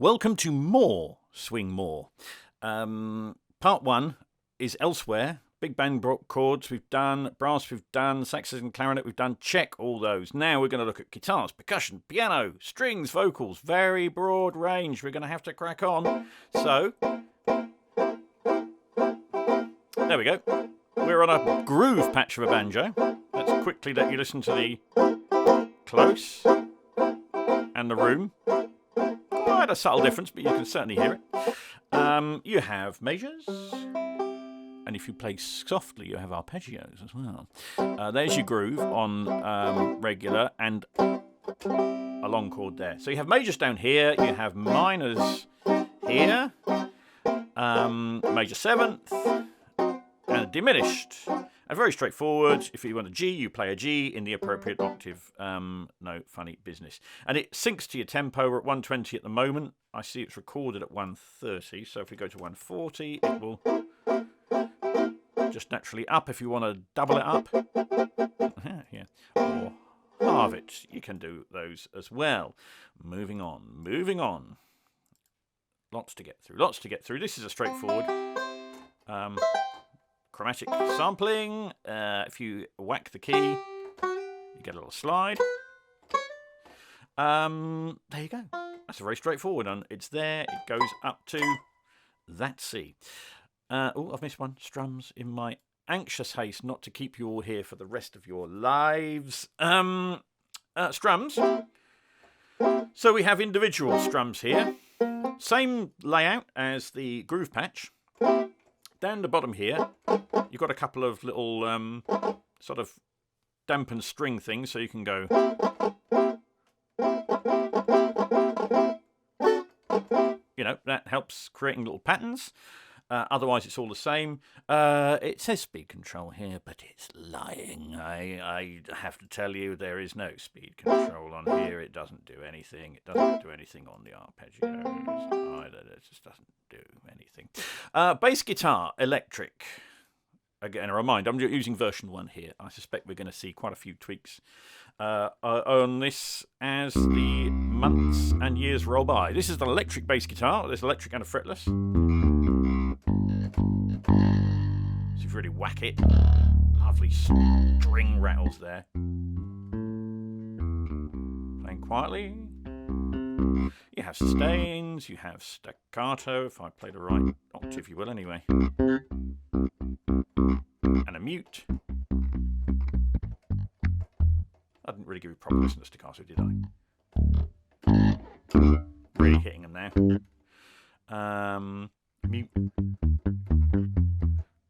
Welcome to more Swing More. Part 1 is Elsewhere. Big band chords we've done, brass we've done, saxophone and clarinet we've done. Check all those. Now we're going to look at guitars, percussion, piano, strings, vocals. Very broad range. We're going to have to crack on. So, there we go. We're on a groove patch of a banjo. Let's quickly let you listen to the close and the room. Quite a subtle difference, but you can certainly hear it. You have measures, and if you play softly, you have arpeggios as well. There's your groove on regular and a long chord there. So you have majors down here, you have minors here, major seventh, and a diminished. And very straightforward. If you want a G, you play a G in the appropriate octave. No funny business. And it syncs to your tempo. We're at 120 at the moment. I see it's recorded at 130. So if we go to 140, it will just naturally up. If you want to double it up, yeah, or halve it, you can do those as well. Moving on. Lots to get through. This is a straightforward chromatic sampling. If you whack the key, you get a little slide. There you go. That's a very straightforward one. It's there. It goes up to that C. Oh, I've missed one. Strums in my anxious haste not to keep you all here for the rest of your lives. Strums. So we have individual strums here. Same layout as the groove patch. Down the bottom here, you've got a couple of little sort of dampened string things, so you can go. You know, that helps creating little patterns. Otherwise, it's all the same. It says speed control here, but it's lying. I have to tell you, there is no speed control on here. It doesn't do anything. It doesn't do anything on the arpeggios either. It just doesn't do anything. Bass guitar, electric. Again, a reminder, I'm using version 1 here. I suspect we're going to see quite a few tweaks on this as the months and years roll by. This is an electric bass guitar. There's electric and a fretless. So if you really whack it, lovely string rattles there. Playing quietly. You have sustains, you have staccato, if I play the right octave, you will anyway. And a mute. I didn't really give you a proper listen to staccato, did I? Really hitting them now. Mute.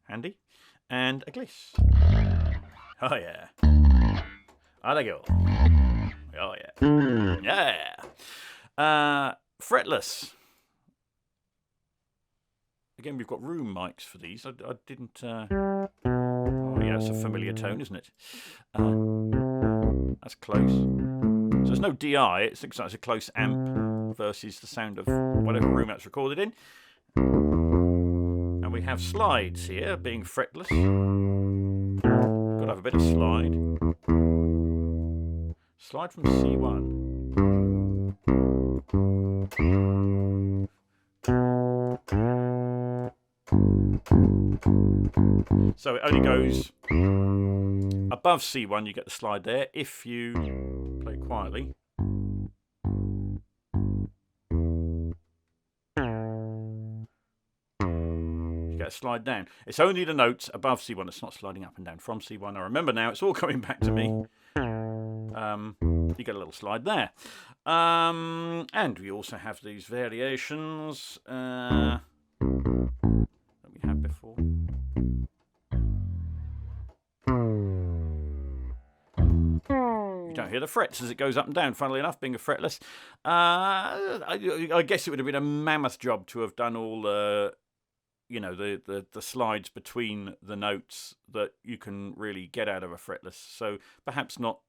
Handy. And a gliss. Oh yeah. Oh, there you go. Oh yeah. Yeah. Fretless. Again, we've got room mics for these. I didn't. Oh yeah, it's a familiar tone, isn't it? That's close. So there's no DI. It looks like it's a close amp versus the sound of whatever room that's recorded in. And we have slides here, being fretless. Got to have a bit of slide. Slide from C1. So it only goes above C1, you get the slide there. If you play quietly, you get a slide down. It's only the notes above C1, it's not sliding up and down from C1. I remember now, it's all coming back to me. You get a little slide there. And we also have these variations that we had before. You don't hear the frets as it goes up and down, funnily enough, being a fretless. I guess it would have been a mammoth job to have done all the slides between the notes that you can really get out of a fretless. So perhaps not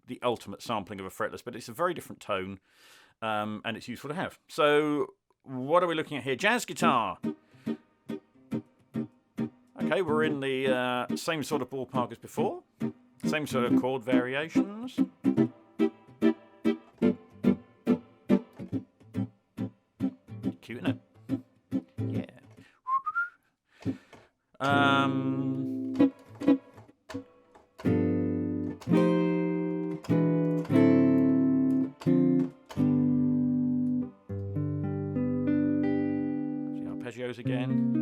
the ultimate sampling of a fretless, but it's a very different tone, and it's useful to have. So what are we looking at here? Jazz guitar. Okay, we're in the same sort of ballpark as before. Same sort of chord variations. cute, isn't it? Yeah. The arpeggios again.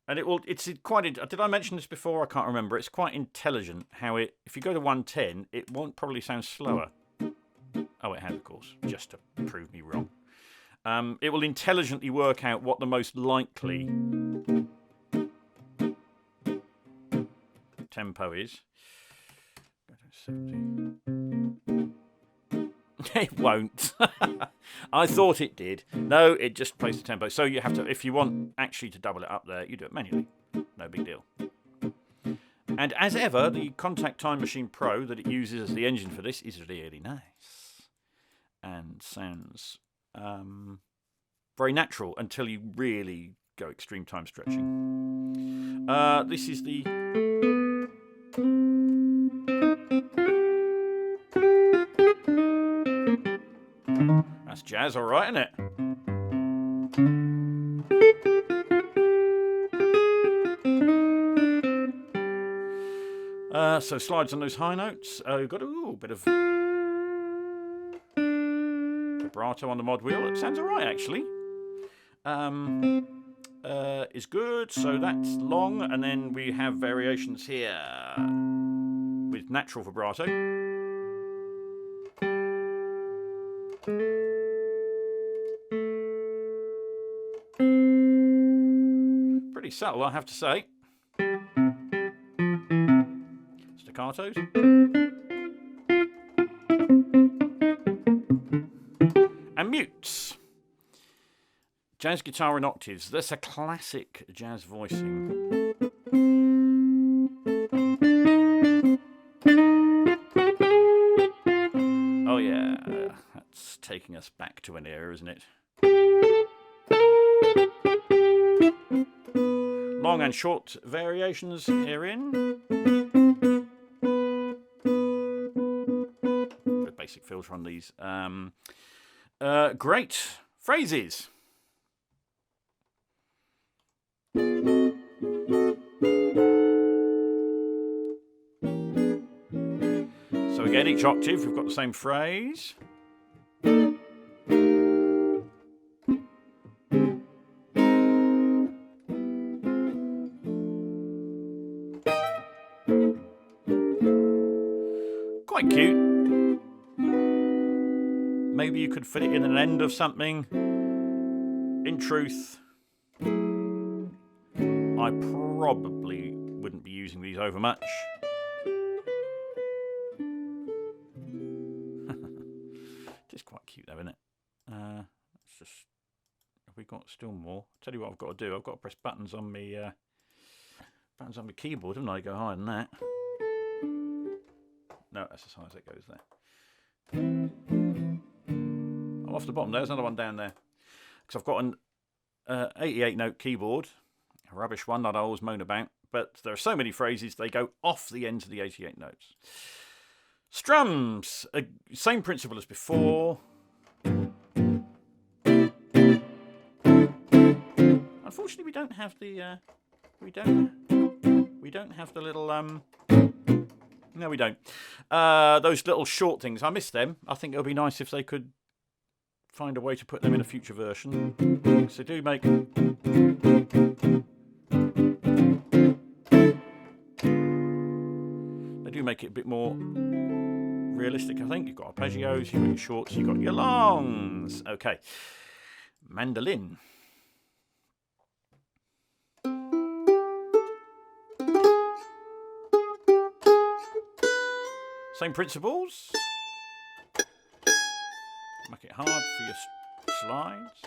And it's quite. Did I mention this before? I can't remember. It's quite intelligent how it. If you go to 110, it won't probably sound slower. Oh, it has, of course, just to prove me wrong. It will intelligently work out what the most likely tempo is. Go to 70. It won't. I thought it did. No, it just plays the tempo. So you have to, if you want actually to double it up there, you do it manually. No big deal. And as ever, the Contact Time Machine Pro that it uses as the engine for this is really nice. And sounds very natural until you really go extreme time stretching. This is the... That's jazz, all right, isn't it? So slides on those high notes. You've got a bit of vibrato on the mod wheel. It sounds all right, actually. Is good. So that's long, and then we have variations here with natural vibrato. Pretty subtle, I have to say. Staccatos. And mutes. Jazz guitar in octaves. That's a classic jazz voicing. Oh yeah, that's taking us back to an era, isn't it? Long and short variations herein. Basic filter on these. Great phrases. So again, each octave we've got the same phrase. Quite cute. Maybe you could fit it in an end of something. In truth, I probably wouldn't be using these over much. It's quite cute though, isn't it? It's just, have we got still more? Tell you what I've got to do. I've got to press buttons on my keyboard, haven't I? Go higher than that. No, that's as high as it goes there. I'm off the bottom. There's another one down there. Because I've got an 88 note keyboard, a rubbish one that I always moan about, but there are so many phrases they go off the ends of the 88 notes. Strums, same principle as before. Unfortunately, we don't have the we don't have the little no, we don't. Those little short things. I miss them. I think it would be nice if they could find a way to put them in a future version. So do make... They do make it a bit more realistic, I think. You've got arpeggios, you've got your shorts, you've got your longs. Okay. Mandolin. Same principles. Make it hard for your slides.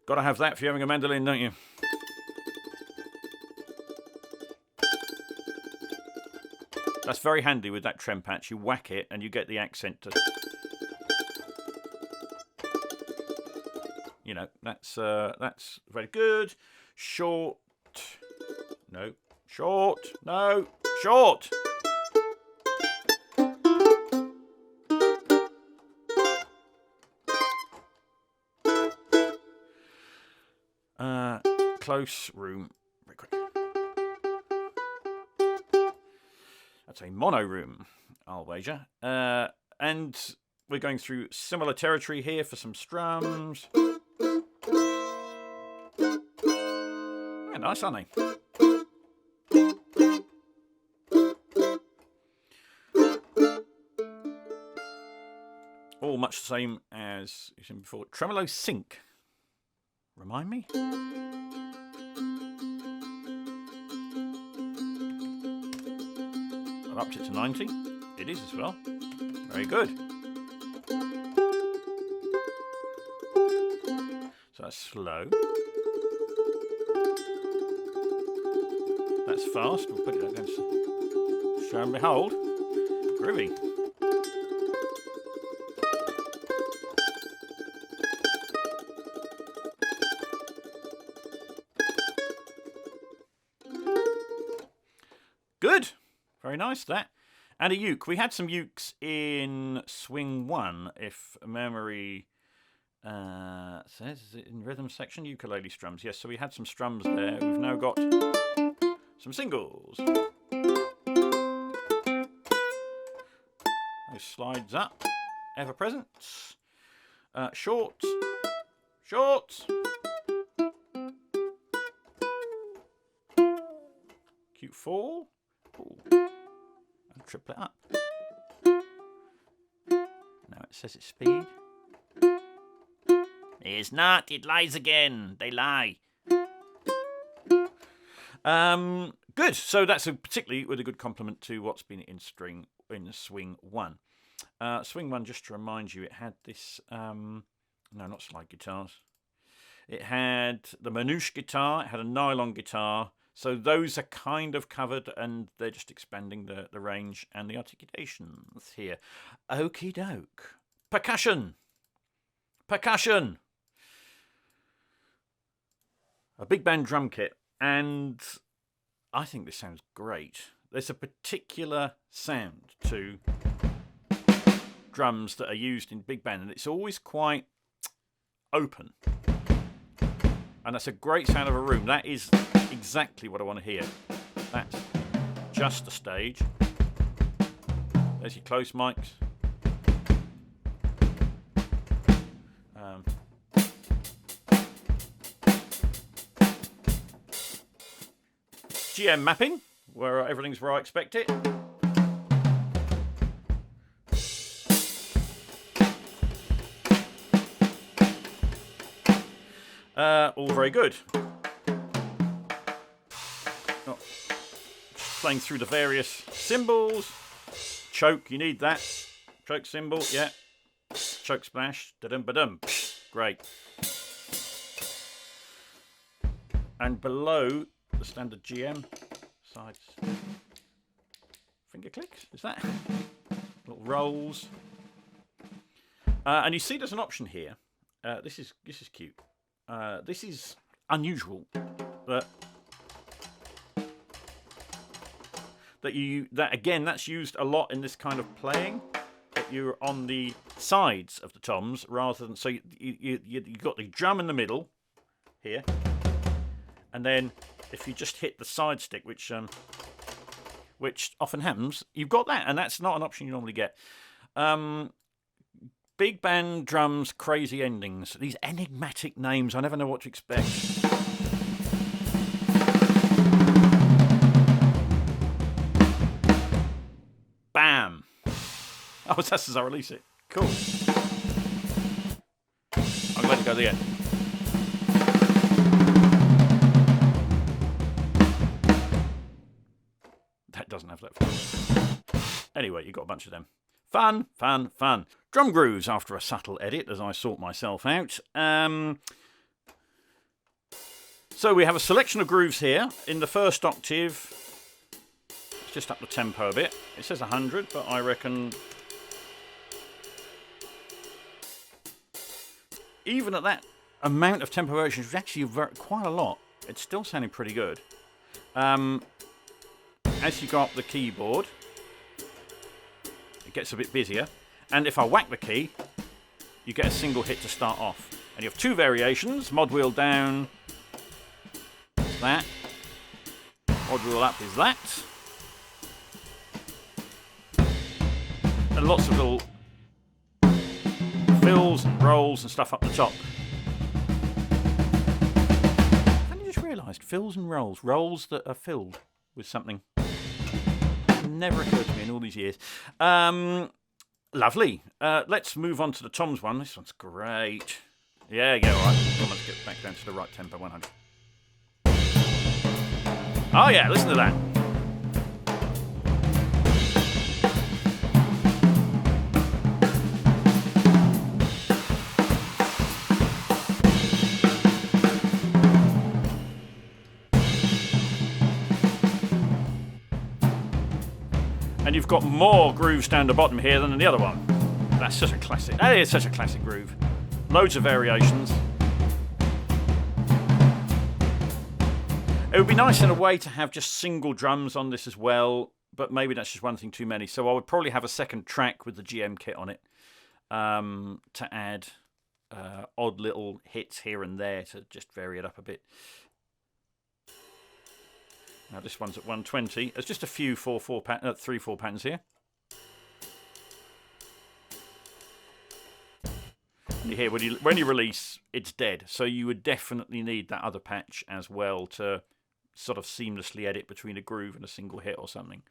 Got to have that if you're having a mandolin, don't you? That's very handy with that trem patch. You whack it and you get the accent to... You know, that's very good. Short... No, Short. No. Short. Close room. Very quick. That's a mono room, I'll wager. And we're going through similar territory here for some strums. Yeah, nice, aren't they? All much the same as you've seen before. Tremolo sync. Remind me? I've upped it to 90. It is as well. Very good. So that's slow. That's fast. We'll put it against. Show and behold. Groovy. Good. Very nice, that. And a uke. We had some ukes in Swing 1, if memory says. Is it in rhythm section? Ukulele strums. Yes, so we had some strums there. We've now got some singles. Those slides up. Ever present. Short. Short. Cute 4. Ooh. And triple it up. Now it says it's speed. It's not. It lies again. They lie. Good. So that's particularly with a good compliment to what's been in Swing 1. Swing 1, just to remind you, it had this. No, not slide guitars. It had the manouche guitar. It had a nylon guitar. So those are kind of covered, and they're just expanding the range and the articulations here. Okie doke. Percussion. Percussion. A big band drum kit, and I think this sounds great. There's a particular sound to drums that are used in big band, and it's always quite open. And that's a great sound of a room. That is exactly what I want to hear. That's just the stage. There's your close mics. GM mapping, where everything's where I expect it. All very good. Oh, just playing through the various cymbals. Choke, you need that. Choke cymbal, yeah. Choke splash, da-dum-ba-dum. Great. And below the standard GM sides, finger clicks, is that? Little rolls. And you see there's an option here. This is cute. This is unusual, but that's used a lot in this kind of playing. That you're on the sides of the toms rather than you got the drum in the middle here, and then if you just hit the side stick, which often happens, you've got that, and that's not an option you normally get. Big band drums, crazy endings. These enigmatic names, I never know what to expect. Bam! Oh, that's as I release it. Cool. I'm glad to go to the end. That doesn't have that. Anyway, you got a bunch of them. Fun, fun, fun. Drum grooves after a subtle edit as I sort myself out. So we have a selection of grooves here. In the first octave, let's just up the tempo a bit. It says 100, but I reckon even at that amount of tempo variation, which is actually quite a lot, it's still sounding pretty good. as you go up the keyboard, it gets a bit busier. And if I whack the key, you get a single hit to start off. And you have two variations. Mod wheel down is that. Mod wheel up is that. And lots of little fills and rolls and stuff up the top. I only just realised fills and rolls. Rolls that are filled with something. Never occurred to me in all these years. Lovely. Let's move on to the Tom's one. This one's great. Yeah, alright. Let's get back down to the right tempo, 100. Oh yeah, listen to that. And you've got more grooves down the bottom here than the other one. That's such a classic. That is such a classic groove. Loads of variations. It would be nice in a way to have just single drums on this as well, but maybe that's just one thing too many. So I would probably have a second track with the GM kit on it to add odd little hits here and there to just vary it up a bit. Now this one's at 120. There's just a few 3/4 patterns here. And you hear when you release, it's dead. So you would definitely need that other patch as well to sort of seamlessly edit between a groove and a single hit or something.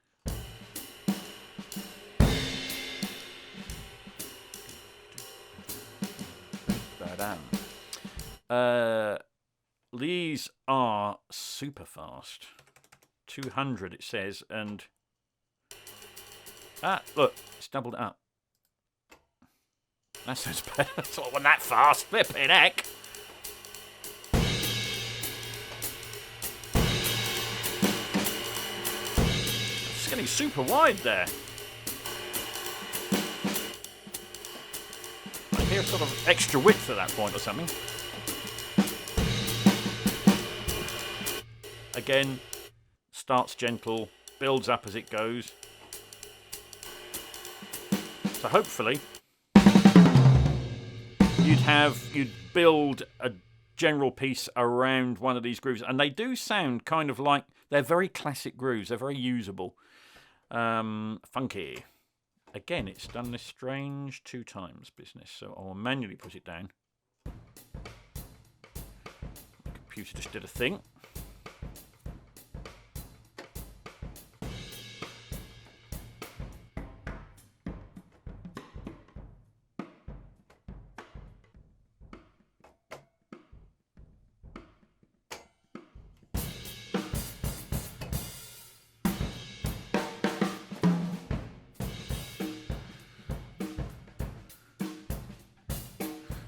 These are super fast. 200 it says, and look, it's doubled it up. That sounds better. It's not one that fast. Flippin' heck. It's getting super wide there. I hear sort of extra width at that point or something. Again, starts gentle, builds up as it goes. So hopefully you'd build a general piece around one of these grooves, and they do sound kind of like they're very classic grooves. They're very usable, funky. Again, it's done this strange 2 times business, so I'll manually put it down. The computer just did a thing.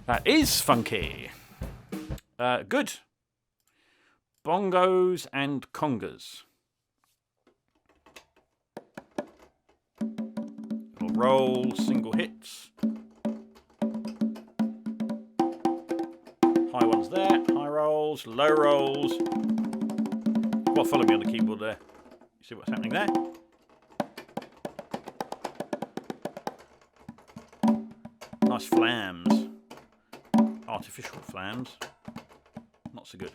That is funky. Good. Bongos and congas. Little rolls, single hits. High ones there, high rolls, low rolls. Well, follow me on the keyboard there. You see what's happening there? Nice flams. Artificial flams. Not so good.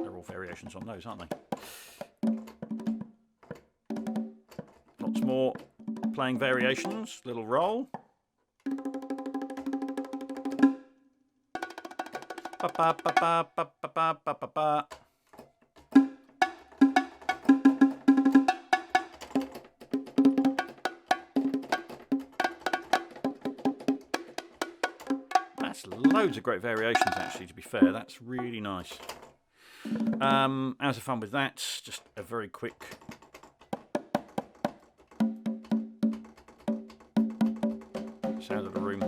They're all variations on those, aren't they? Lots more playing variations. Little roll. Ba ba ba ba ba ba ba ba ba. Loads of great variations, actually, to be fair. That's really nice. How's the fun with that? Just a very quick sound of the room.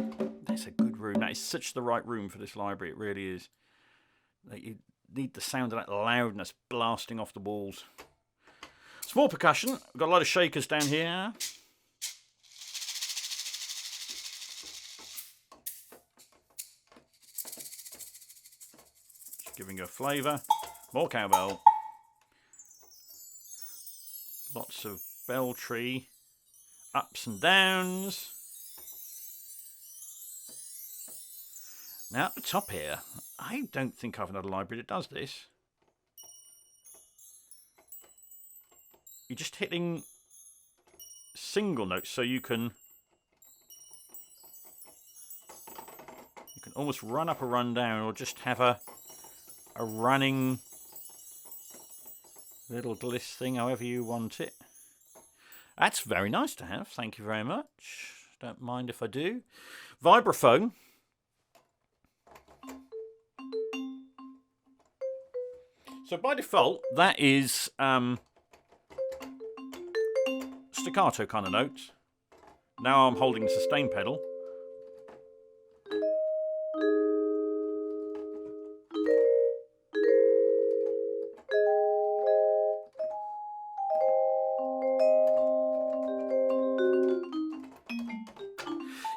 That's a good room. That is such the right room for this library. It really is. You need the sound of that loudness blasting off the walls. Small percussion. We've got a lot of shakers down here. Giving you a flavour. More cowbell. Lots of bell tree, ups and downs. Now at the top here, I don't think I've another library that does this. You're just hitting single notes, so you can almost run up or run down, or just have a running little gliss thing, however you want it. That's very nice to have. Thank you very much. Don't mind if I do. Vibraphone. So by default, that is staccato kind of notes. Now I'm holding the sustain pedal.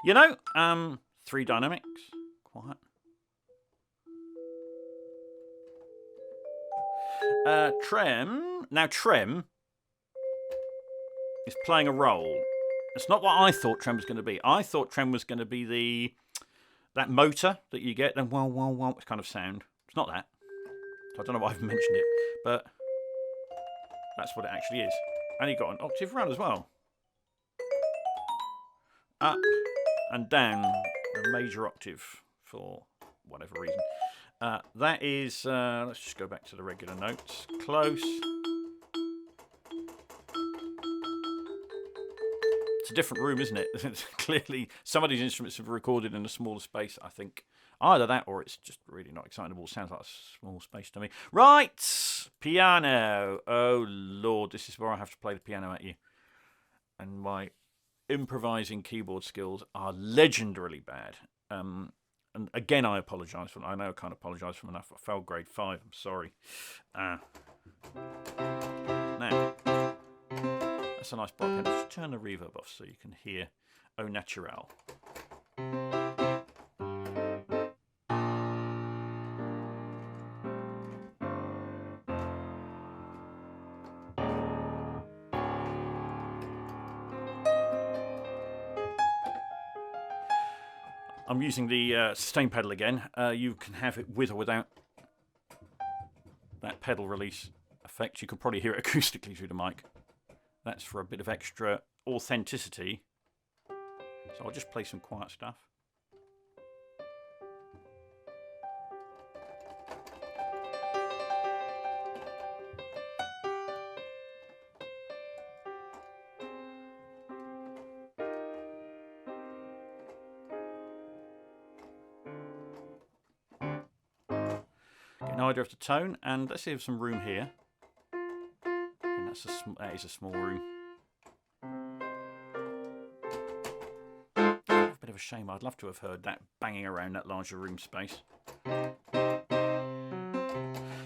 You know, 3 dynamics. Quiet. Trem. Now Trem is playing a role. It's not what I thought Trem was going to be. I thought Trem was going to be that motor that you get, and wow, wow, wow, kind of sound. It's not that. So I don't know why I've mentioned it, but that's what it actually is. And you got an octave run as well. Up and down a major octave for whatever reason. That is, let's just go back to the regular notes. Close. It's a different room, isn't it? Clearly, some of these instruments have recorded in a smaller space, I think. Either that or it's just really not excitable. Sounds like a small space to me. Right! Piano. Oh, Lord, this is where I have to play the piano at you. And my improvising keyboard skills are legendarily bad. And again, I apologise for. I know I can't apologise for enough. I failed grade 5. I'm sorry. Now, that's a nice block. Let's turn the reverb off so you can hear Au Naturel. I'm using the sustain pedal again. You can have it with or without that pedal release effect. You can probably hear it acoustically through the mic. That's for a bit of extra authenticity. So I'll just play some quiet stuff. Get an idea of the tone, and let's see if there's some room here. And that is a small room. A bit of a shame. I'd love to have heard that banging around that larger room space.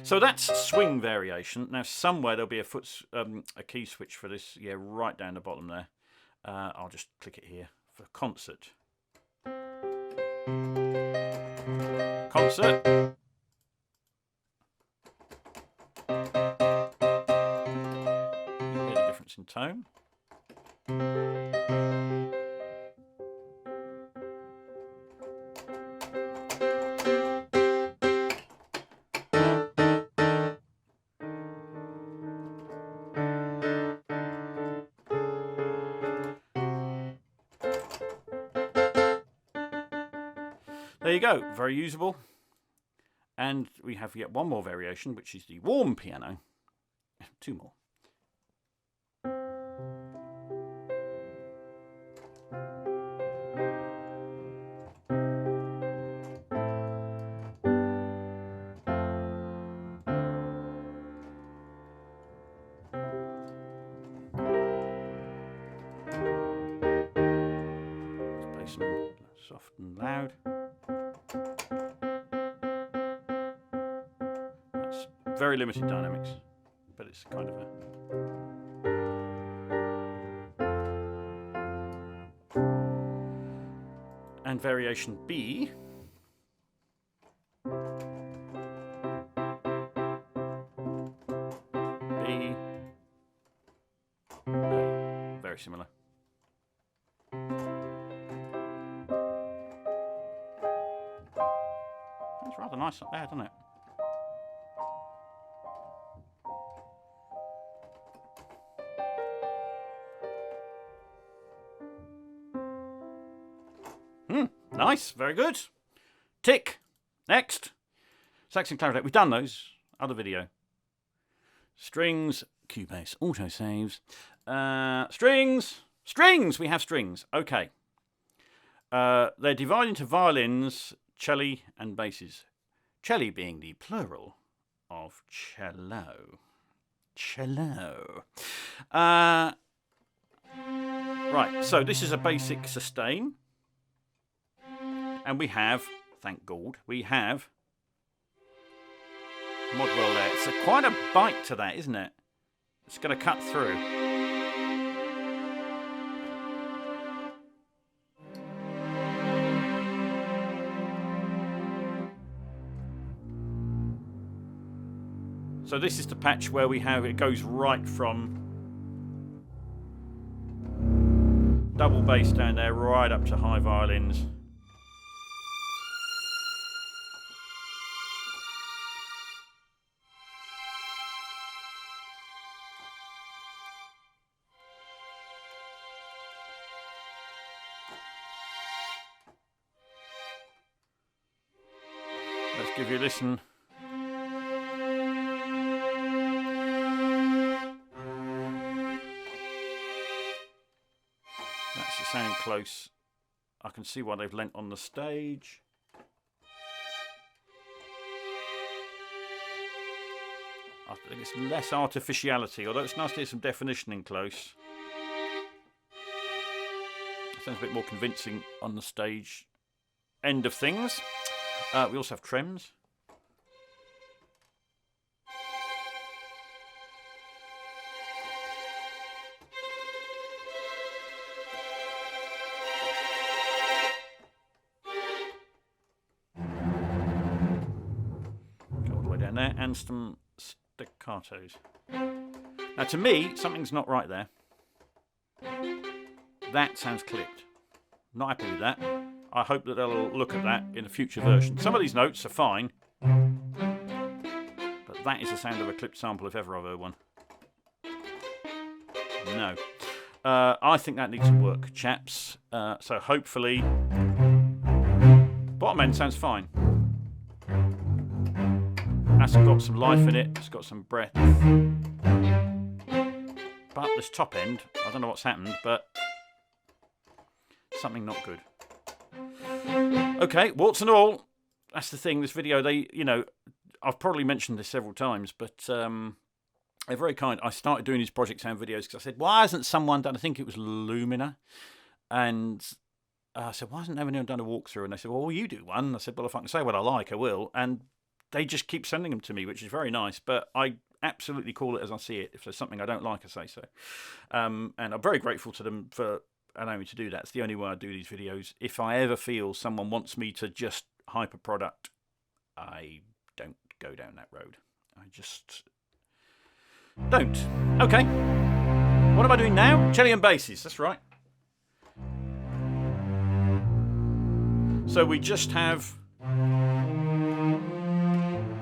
So that's swing variation. Now somewhere there'll be a key switch for this. Yeah, right down the bottom there. I'll just click it here for concert. Concert. In tone. There you go, very usable. And we have yet one more variation, which is the warm piano. 2 more. Soft and loud. That's very limited dynamics, but it's kind of a... And variation B. B. very similar. That's rather nice up there, doesn't it? Nice, very good. Tick. Next. Sax and clarinet. We've done those. Other video. Strings, Cubase, autosaves. Strings. Strings. We have strings. Okay. They're divided into violins, cello, and basses. Cello being the plural of cello. Cello. Right. So this is a basic sustain. And we have, thank God, we have mod roll there. It's quite a bite to that, isn't it? It's going to cut through. So this is the patch where we have, it goes right from double bass down there, right up to high violins. Let's give you a listen. That's sounding close. I can see why they've lent on the stage. I think it's less artificiality, although it's nice to hear some definition in close. It sounds a bit more convincing on the stage end of things. We also have trims. Go all the way down there, and some staccatos. Now, to me, something's not right there. That sounds clipped. Not happy with that. I hope that they'll look at that in a future version. Some of these notes are fine, but that is the sound of a clipped sample if ever I've heard one. No. I think that needs some work, chaps. So hopefully... Bottom end sounds fine. That's got some life in it. It's got some breath. But this top end, I don't know what's happened, but something not good. Okay, warts and all. That's the thing. This video, I've probably mentioned this several times, but they're very kind. I started doing these ProjectSAM videos because I said, why hasn't someone done? I think it was Lumina, and I said, why hasn't anyone done a walkthrough? And they said, well, you do one. And I said, well, if I can say what I like, I will. And they just keep sending them to me, which is very nice. But I absolutely call it as I see it. If there's something I don't like, I say so. And I'm very grateful to them for allowing me to do that. It's the only way I do these videos. If I ever feel someone wants me to just hype a product, I don't go down that road. I just don't. Okay. What am I doing now? Cello and basses. That's right. So we just have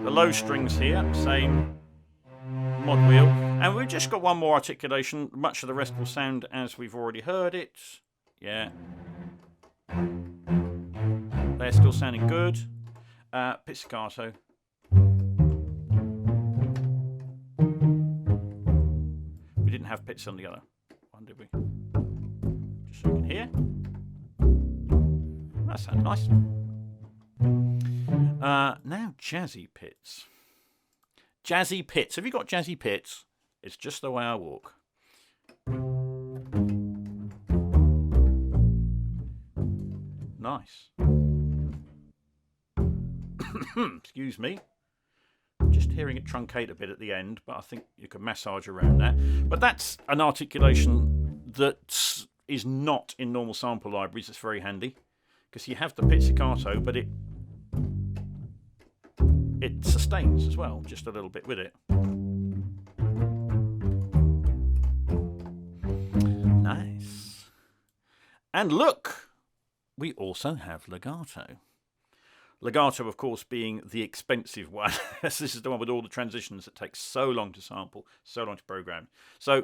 the low strings here, same mod wheel, and we've just got one more articulation. Much of the rest will sound as we've already heard it. Yeah. They're still sounding good. Pizzicato. We didn't have pits on the other one, did we? Just so you can hear. That sounds nice. Now jazzy pits. Jazzy pits. Have you got jazzy pits? It's just the way I walk. Nice. Excuse me. Just hearing it truncate a bit at the end, but I think you can massage around that. But that's an articulation that is not in normal sample libraries. It's very handy because you have the pizzicato, but it sustains as well, just a little bit with it. Nice. And look, we also have legato. Legato, of course, being the expensive one. This is the one with all the transitions that takes so long to sample, so long to program. So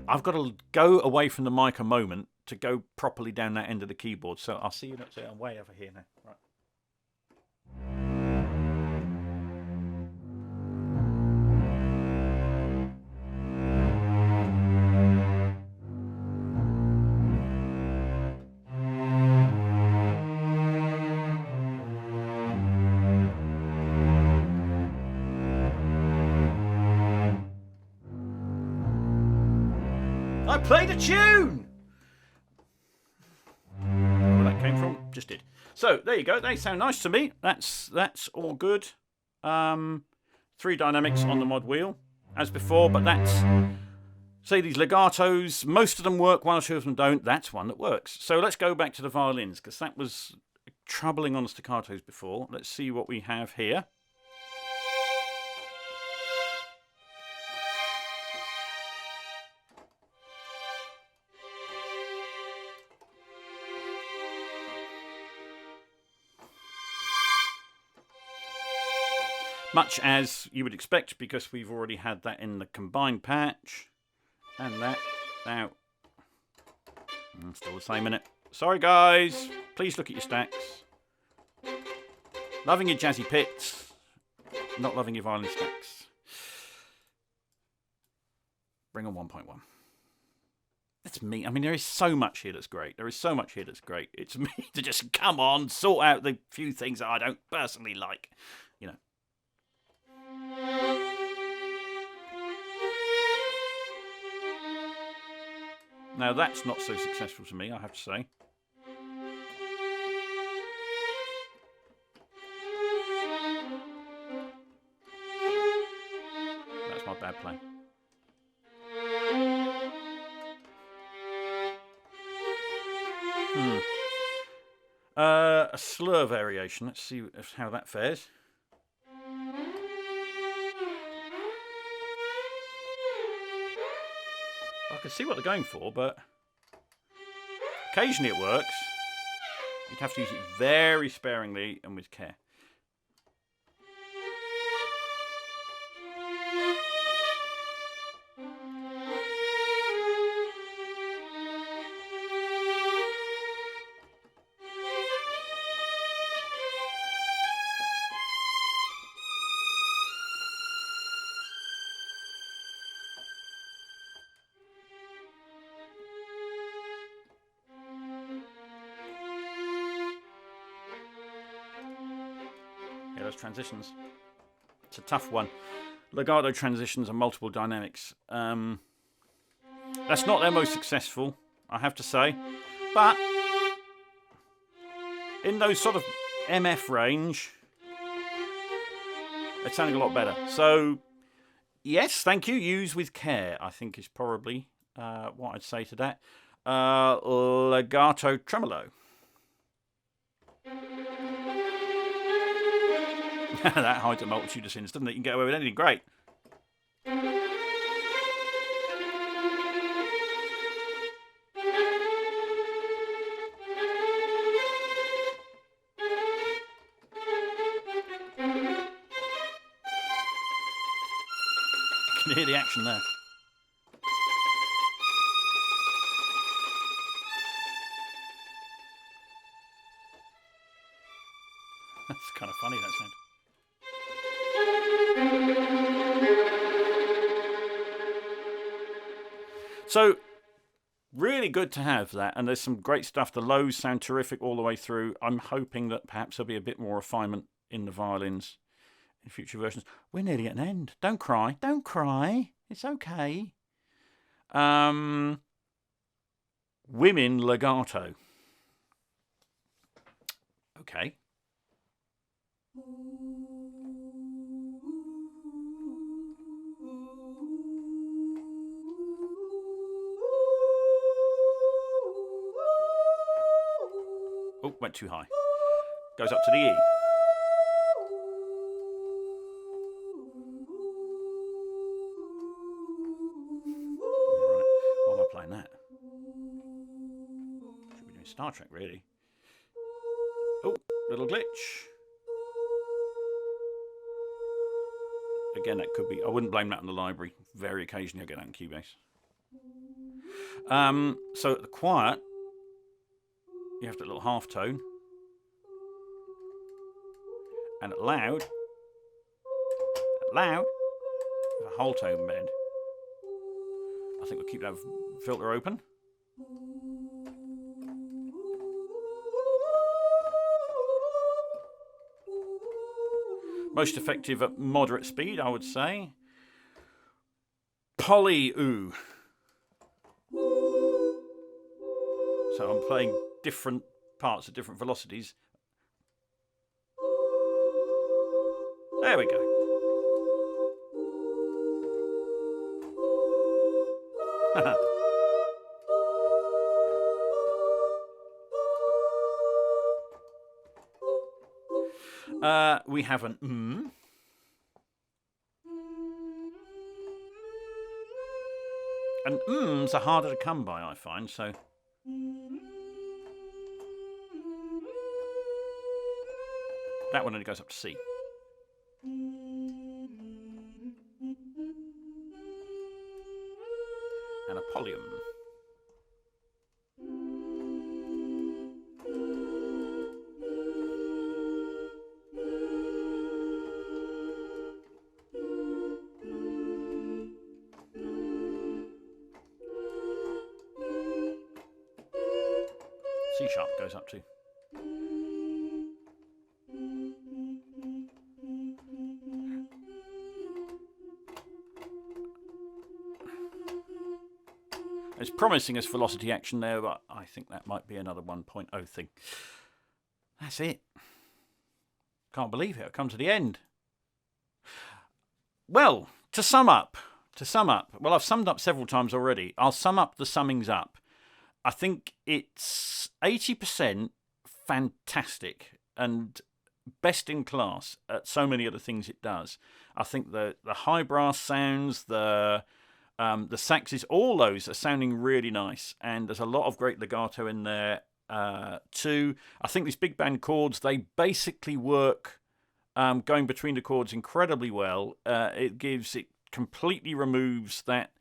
I've got to go away from the mic a moment to go properly down that end of the keyboard. So I'll see you next time. I'm way over here now. Right. I played a tune! Where that came from? Just did. So, there you go. They sound nice to me. That's all good. 3 dynamics on the mod wheel, as before, but that's... Say these legatos, most of them work, 1 or 2 of them don't. That's one that works. So let's go back to the violins, because that was troubling on the staccatos before. Let's see what we have here. Much as you would expect, because we've already had that in the combined patch. And that now. Still the same in it. Sorry guys, please look at your stacks. Loving your jazzy pits, not loving your violin stacks. Bring on 1.1. That's me. I mean, there is so much here that's great. There is so much here that's great. It's me to just come on, sort out the few things that I don't personally like. You know. Now that's not so successful to me, I have to say. That's my bad play. A slur variation. Let's see how that fares. I can see what they're going for, but occasionally it works. You'd have to use it very sparingly and with care. Yeah, those transitions. It's a tough one. Legato transitions and multiple dynamics. That's not their most successful, I have to say. But in those sort of MF range, it's sounding a lot better. So, yes, thank you. Use with care, I think, is probably what I'd say to that. Legato tremolo. That hides a multitude of sins, doesn't it? You can get away with anything. Great. You can hear the action there. That's kind of funny, that sound. So, really good to have that, and there's some great stuff. The lows sound terrific all the way through. I'm hoping that perhaps there'll be a bit more refinement in the violins in future versions. We're nearly at an end. Don't cry. Don't cry. It's okay. Women legato. Okay. Oh, went too high. Goes up to the E. Yeah, right. Why am I playing that? Should be doing It's Star Trek, really. Oh, little glitch. Again, that could be... I wouldn't blame that on the library. Very occasionally I get that in Cubase. So at the quiet, you have that little half tone. And at loud, a whole tone bend. I think we'll keep that filter open. Most effective at moderate speed, I would say. Poly-oo. So I'm playing different parts at different velocities. There we go. We have an And are harder to come by, I find, so... That one only goes up to C. And a polyum. C sharp goes up to. It's promising us velocity action there, but I think that might be another 1.0 thing. That's it. Can't believe it. I've come to the end. Well, to sum up. Well, I've summed up several times already. I'll sum up the summings up. I think it's 80% fantastic and best in class at so many of the things it does. I think the high brass sounds, the saxes, all those are sounding really nice, and there's a lot of great legato in there too. I think these big band chords, they basically work going between the chords incredibly well. It completely removes that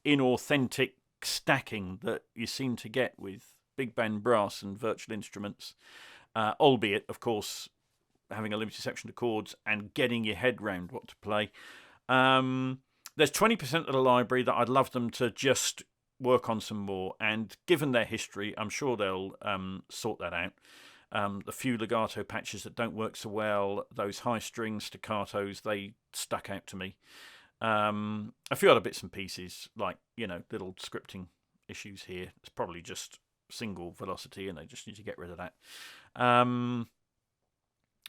inauthentic stacking that you seem to get with big band brass and virtual instruments, albeit, of course, having a limited section of chords and getting your head round what to play. There's 20% of the library that I'd love them to just work on some more, and given their history, I'm sure they'll sort that out. The few legato patches that don't work so well, those high string staccatos, they stuck out to me. A few other bits and pieces, like, little scripting issues here. It's probably just single velocity, and they just need to get rid of that.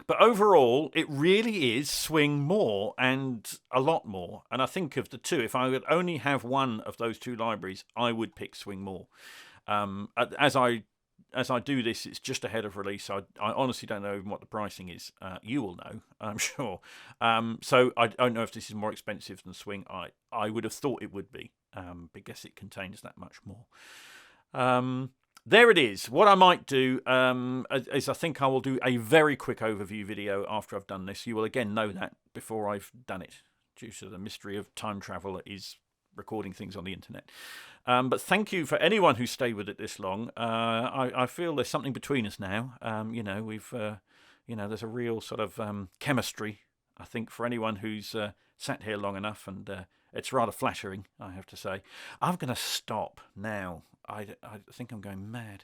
But overall, it really is swing more and a lot more. And I think of the two, if I would only have one of those two libraries, I would pick swing more. As I do this, it's just ahead of release. I honestly don't know even what the pricing is. You will know, I'm sure. So I don't know if this is more expensive than swing. I would have thought it would be, because it contains that much more. There it is. What I might do is I think I will do a very quick overview video after I've done this. You will again know that before I've done it, due to the mystery of time travel that is recording things on the internet. But thank you for anyone who stayed with it this long. I feel there's something between us now. We've there's a real sort of chemistry, I think, for anyone who's sat here long enough, and it's rather flattering, I have to say. I'm going to stop now. I think I'm going mad.